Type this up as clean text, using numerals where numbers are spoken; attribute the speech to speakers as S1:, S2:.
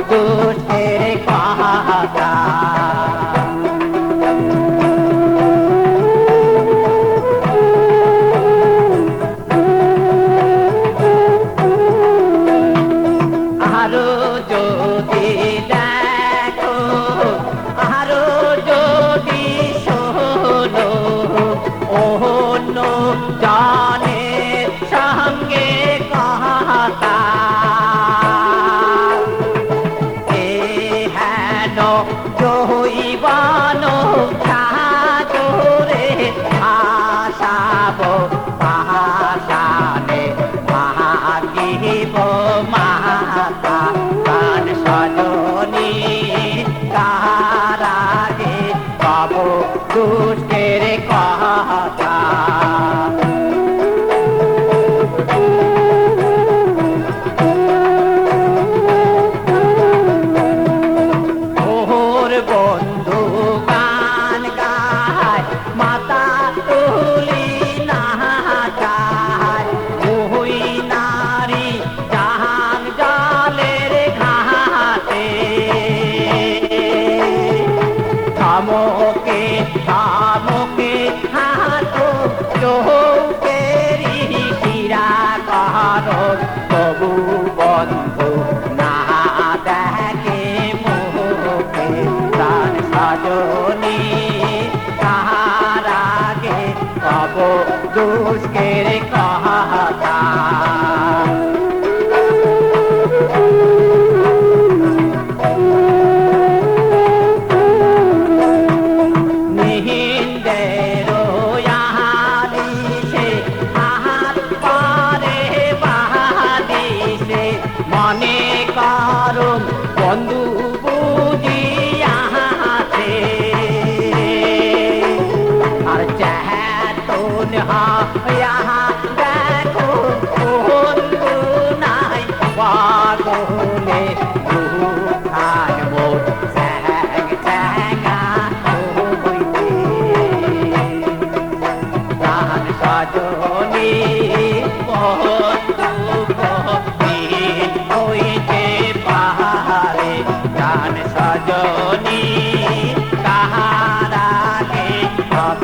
S1: দুষ্টের কথা। আরো যদি দেখো, আরো যদি শোনো, অন্য জনের সঙ্গে কথা, এ হেন জৈবন সাগরে ভাসাব ভাসানে ভাগিব মাতা। প্রাণ সজনী কার আগে কব দুষ্টের কথা। ওর বন্ধু গান গায়, মাতা তুলি নাচায়, ওই নারী জাহান জলের ঘাটে। ধমকে ধমকে হাঁটো চৌকেরি শিরা করো, তবু বন্ধু না দেখে মুখে। প্রাণ সজনী কার আগে কব দুষ্টের কথা। নিহিন্দের আলিশে হাত পারে বাদিশে, মনে করুন বন্ধু বুঝিয়াছে। আর চেতন হইয়া দেখো বন্ধু নাই পাগলে দুখান মোর চ্যাং চ্যাঙা হইতে। প্রাণ সজনী বন্ধু কহিন হইতে পারে। প্রাণ সজনী কাহার আগে কব